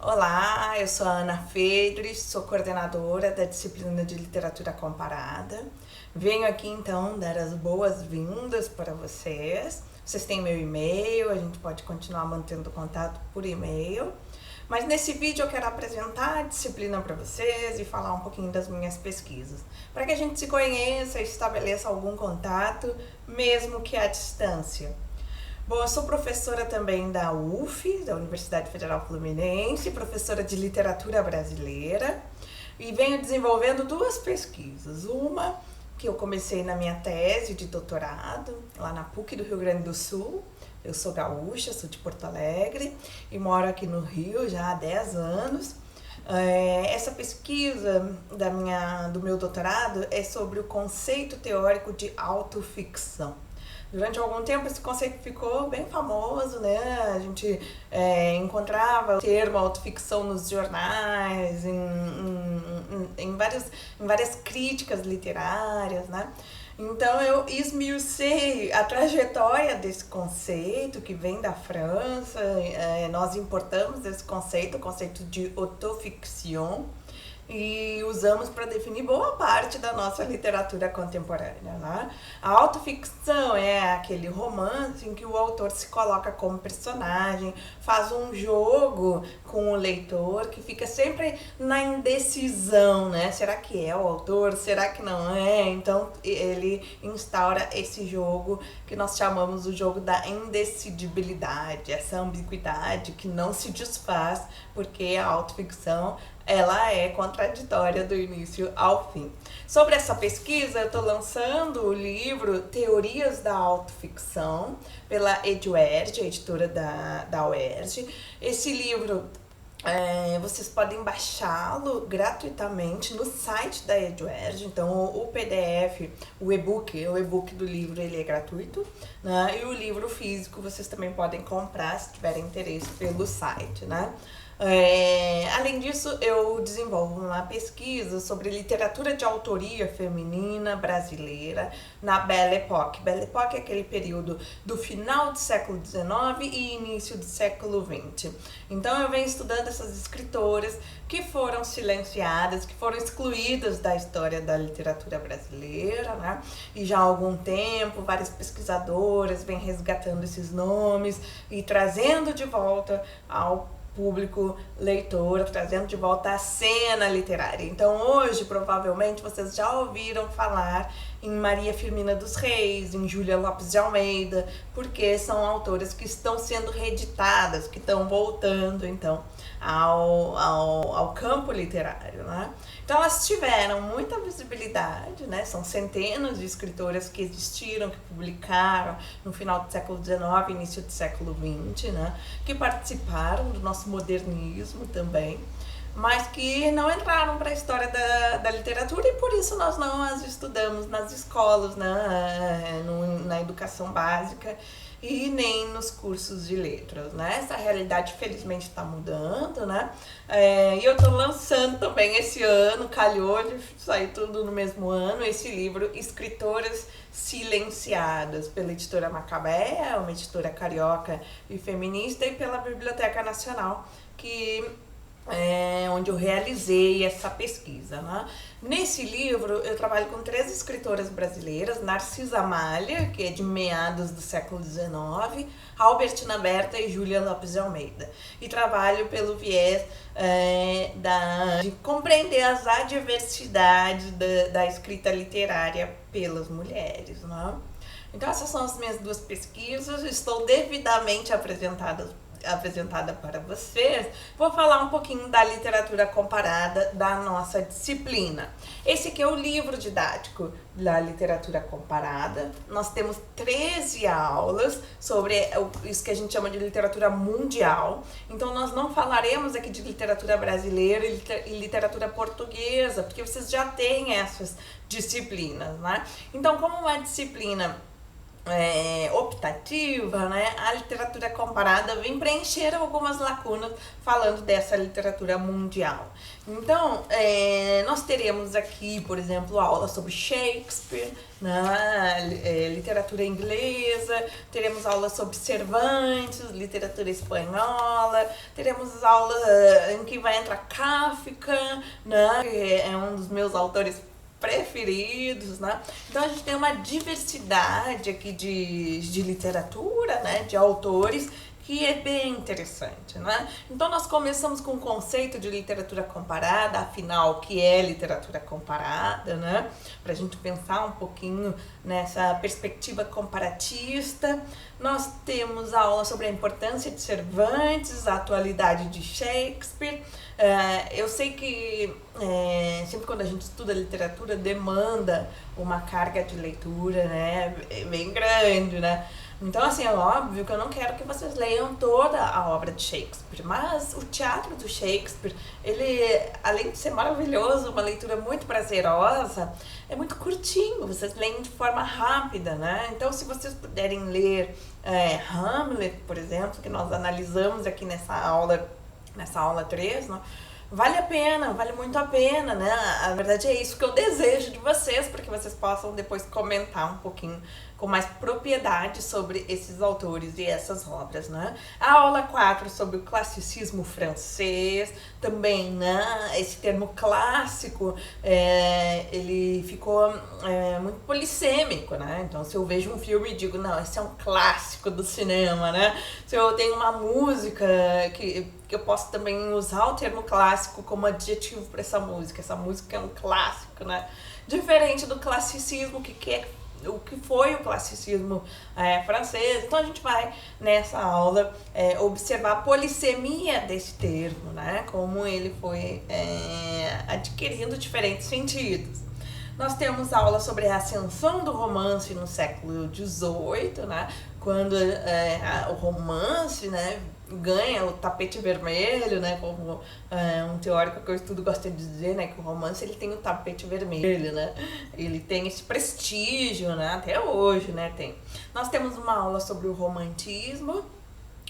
Olá, eu sou a Ana Fedres, sou coordenadora da disciplina de literatura comparada. Venho aqui então dar as boas-vindas para vocês. Vocês têm meu e-mail, a gente pode continuar mantendo contato por e-mail. Mas nesse vídeo eu quero apresentar a disciplina para vocês e falar um pouquinho das minhas pesquisas, para que a gente se conheça e estabeleça algum contato, mesmo que à distância. Bom, eu sou professora também da UF, da Universidade Federal Fluminense, professora de literatura brasileira, e venho desenvolvendo duas pesquisas. Uma que eu comecei na minha tese de doutorado, lá na PUC do Rio Grande do Sul. Eu sou gaúcha, sou de Porto Alegre e moro aqui no Rio já há 10 anos. Essa pesquisa do meu doutorado é sobre o conceito teórico de autoficção. Durante algum tempo esse conceito ficou bem famoso, né? A gente encontrava o termo autoficção nos jornais, em várias críticas literárias, né? Então eu esmiucei a trajetória desse conceito que vem da França. Nós importamos esse conceito, o conceito de autoficção, e usamos para definir boa parte da nossa literatura contemporânea, né? A autoficção é aquele romance em que o autor se coloca como personagem, faz um jogo com o leitor que fica sempre na indecisão, né? Será que é o autor? Será que não é? Então ele instaura esse jogo que nós chamamos o jogo da indecidibilidade, essa ambiguidade que não se desfaz, porque a autoficção ela é contraditória do início ao fim. Sobre essa pesquisa, eu estou lançando o livro Teorias da Autoficção, pela EduERJ, a editora da UERJ. Esse livro vocês podem baixá-lo gratuitamente no site da EduERJ. Então o PDF, o e-book do livro, ele é gratuito, né? E o livro físico vocês também podem comprar se tiverem interesse pelo site, né? Além disso, eu desenvolvo uma pesquisa sobre literatura de autoria feminina brasileira na Belle Époque. Belle Époque é aquele período do final do século XIX e início do século XX. Então eu venho estudando essas escritoras que foram silenciadas, que foram excluídas da história da literatura brasileira, né? E já há algum tempo várias pesquisadoras vêm resgatando esses nomes e trazendo de volta ao público leitor, trazendo de volta a cena literária. Então hoje, provavelmente, vocês já ouviram falar em Maria Firmina dos Reis, em Júlia Lopes de Almeida, porque são autoras que estão sendo reeditadas, que estão voltando, então, ao campo literário, né? Então elas tiveram muita visibilidade, né? São centenas de escritoras que existiram, que publicaram no final do século XIX, início do século XX, né? Que participaram do nosso modernismo também, mas que não entraram para a história da literatura, e por isso nós não as estudamos nas escolas, né? Na educação básica e nem nos cursos de letras, né? Essa realidade felizmente está mudando, né? E eu estou lançando também esse ano, calhou de sair tudo no mesmo ano, esse livro Escritoras Silenciadas, pela editora Macabea, uma editora carioca e feminista, e pela Biblioteca Nacional, onde eu realizei essa pesquisa, né? Nesse livro eu trabalho com 3 escritoras brasileiras: Narcisa Amália, que é de meados do século XIX, Albertina Berta e Júlia Lopes de Almeida, e trabalho pelo viés de compreender as adversidades da escrita literária pelas mulheres, né? Então essas são as minhas duas pesquisas, estou devidamente apresentada para vocês. Vou falar um pouquinho da literatura comparada da nossa disciplina. Esse aqui é o livro didático da literatura comparada. Nós temos 13 aulas sobre isso que a gente chama de literatura mundial. Então nós não falaremos aqui de literatura brasileira e literatura portuguesa, porque vocês já têm essas disciplinas, né? Então, como uma disciplina optativa, né, a literatura comparada vem preencher algumas lacunas falando dessa literatura mundial. Então, nós teremos aqui, por exemplo, aula sobre Shakespeare, né, literatura inglesa, teremos aula sobre Cervantes, literatura espanhola, teremos aula em que vai entrar Kafka, né, que é um dos meus autores preferidos, né? Então a gente tem uma diversidade aqui de literatura, né? De autores, que é bem interessante, né? Então nós começamos com o conceito de literatura comparada, afinal, o que é literatura comparada, né? Para a gente pensar um pouquinho nessa perspectiva comparatista. Nós temos a aula sobre a importância de Cervantes, a atualidade de Shakespeare. Eu sei que sempre quando a gente estuda literatura demanda uma carga de leitura, né, bem grande, né? Então, assim, é óbvio que eu não quero que vocês leiam toda a obra de Shakespeare, mas o teatro do Shakespeare, ele, além de ser maravilhoso, uma leitura muito prazerosa, é muito curtinho, vocês leem de forma rápida, né? Então, se vocês puderem ler Hamlet, por exemplo, que nós analisamos aqui nessa aula 3, né? Vale a pena, vale muito a pena, né? A verdade é isso que eu desejo de vocês, para que vocês possam depois comentar um pouquinho com mais propriedade sobre esses autores e essas obras, né? A aula 4 sobre o classicismo francês, também, né? Esse termo clássico, ele ficou muito polissêmico, né? Então, se eu vejo um filme e digo, não, esse é um clássico do cinema, né? Se eu tenho uma música que eu posso também usar o termo clássico como adjetivo para essa música é um clássico, né? Diferente do classicismo, o que foi o classicismo francês. Então a gente vai nessa aula observar a polissemia desse termo, né? Como ele foi adquirindo diferentes sentidos. Nós temos aula sobre a ascensão do romance no século XVIII, né? Quando o romance, né, ganha o tapete vermelho, né, como um teórico que eu estudo gosta de dizer, né, que o romance ele tem o tapete vermelho, né, ele tem esse prestígio, né, até hoje, né, tem. Nós temos uma aula sobre o romantismo.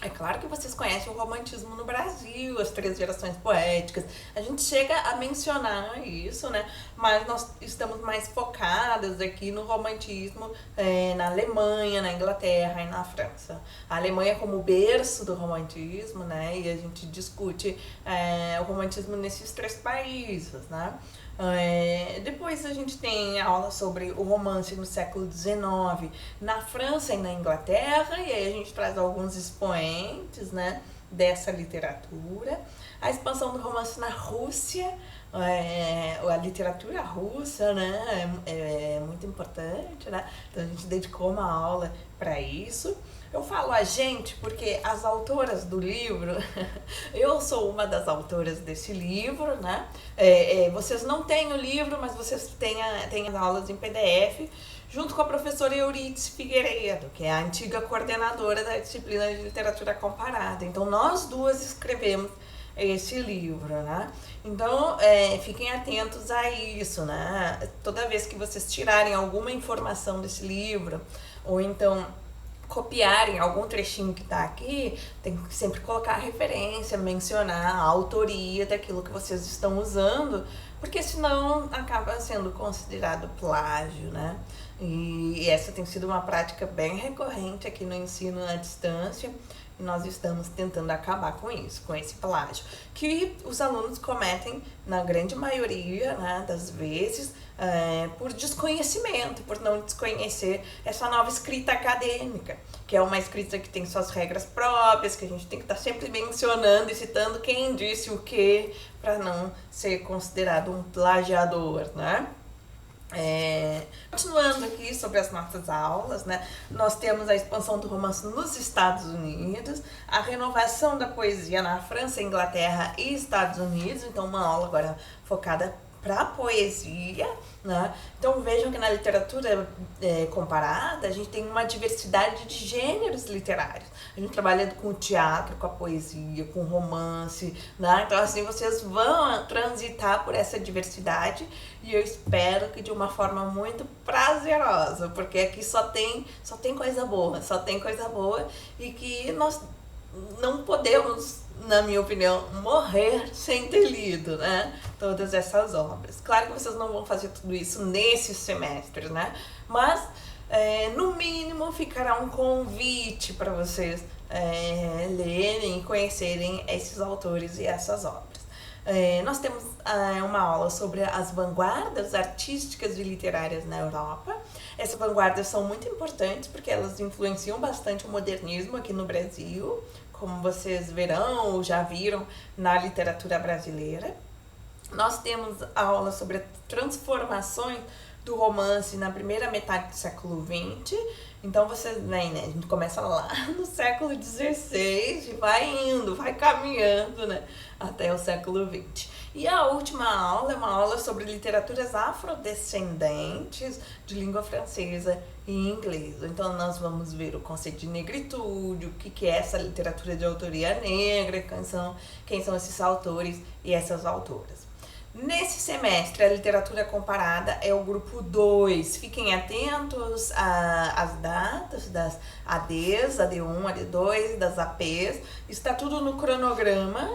É claro que vocês conhecem o romantismo no Brasil, as 3 gerações poéticas. A gente chega a mencionar isso, né? Mas nós estamos mais focadas aqui no romantismo na Alemanha, na Inglaterra e na França. A Alemanha como berço do romantismo, né? E a gente discute o romantismo nesses 3 países, né? Depois a gente tem aula sobre o romance no século XIX na França e na Inglaterra, e aí a gente traz alguns expoentes, né, dessa literatura. A expansão do romance na Rússia, a literatura russa, né, é muito importante, né? Então a gente dedicou uma aula para isso. Eu falo a gente porque as autoras do livro, eu sou uma das autoras desse livro, né? Vocês não têm o livro, mas vocês têm as aulas em PDF, junto com a professora Euridice Figueiredo, que é a antiga coordenadora da disciplina de literatura comparada. Então, nós duas escrevemos esse livro, né? Então, fiquem atentos a isso, né? Toda vez que vocês tirarem alguma informação desse livro, ou então copiarem algum trechinho que está aqui, tem que sempre colocar a referência, mencionar a autoria daquilo que vocês estão usando, porque senão acaba sendo considerado plágio, né? E essa tem sido uma prática bem recorrente aqui no ensino à distância, e nós estamos tentando acabar com isso, com esse plágio, que os alunos cometem na grande maioria, né, das vezes, por desconhecimento, por não desconhecer essa nova escrita acadêmica, que é uma escrita que tem suas regras próprias, que a gente tem que estar sempre mencionando e citando quem disse o quê, para não ser considerado um plagiador, né? Continuando aqui sobre as nossas aulas, né, nós temos a expansão do romance nos Estados Unidos, a renovação da poesia na França, Inglaterra e Estados Unidos, então uma aula agora focada para a poesia, né? Então vejam que na literatura comparada a gente tem uma diversidade de gêneros literários. a gente trabalha com o teatro, com a poesia, com o romance, né? Então assim, vocês vão transitar por essa diversidade e eu espero que de uma forma muito prazerosa, porque aqui só tem coisa boa, só tem coisa boa e que nós não podemos, na minha opinião, morrer sem ter lido, né? Todas essas obras. Claro que vocês não vão fazer tudo isso nesse semestre, né? Mas, no mínimo, ficará um convite para vocês lerem e conhecerem esses autores e essas obras. Nós temos uma aula sobre as vanguardas artísticas e literárias na Europa. Essas vanguardas são muito importantes porque elas influenciam bastante o modernismo aqui no Brasil, como vocês verão ou já viram na literatura brasileira. Nós temos aula sobre as transformações do romance na primeira metade do século XX. Então vocês veem, né? A gente começa lá no século XVI e vai indo, vai caminhando, né? Até o século XX. E a última aula é uma aula sobre literaturas afrodescendentes de língua francesa e inglês. Então nós vamos ver o conceito de negritude, o que é essa literatura de autoria negra, quem são esses autores e essas autoras. Nesse semestre, a literatura comparada é o grupo 2. Fiquem atentos às datas das ADs, AD1, AD2, das APs. Está tudo no cronograma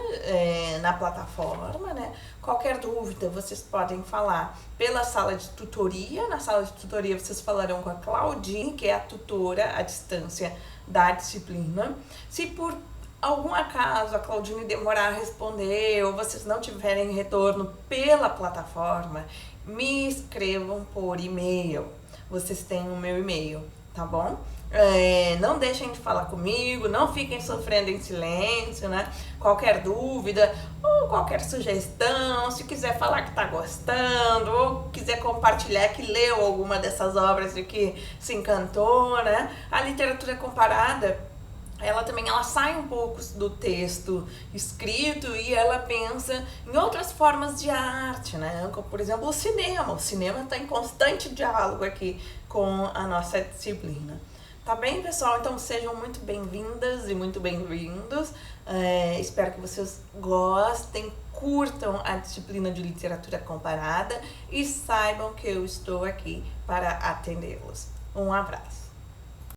na plataforma, né? Qualquer dúvida, vocês podem falar pela sala de tutoria. Na sala de tutoria, vocês falarão com a Claudine, que é a tutora à distância da disciplina. Se por algum acaso a Claudine demorar a responder ou vocês não tiverem retorno pela plataforma, me escrevam por e-mail. Vocês têm o meu e-mail, tá bom? Não deixem de falar comigo, não fiquem sofrendo em silêncio, né? Qualquer dúvida ou qualquer sugestão, se quiser falar que tá gostando ou quiser compartilhar que leu alguma dessas obras e que se encantou, né? A literatura comparada, ela sai um pouco do texto escrito e ela pensa em outras formas de arte, né? Como, por exemplo, o cinema. O cinema está em constante diálogo aqui com a nossa disciplina. Tá bem, pessoal? Então sejam muito bem-vindas e muito bem-vindos. Espero que vocês gostem, curtam a disciplina de literatura comparada e saibam que eu estou aqui para atendê-los. Um abraço.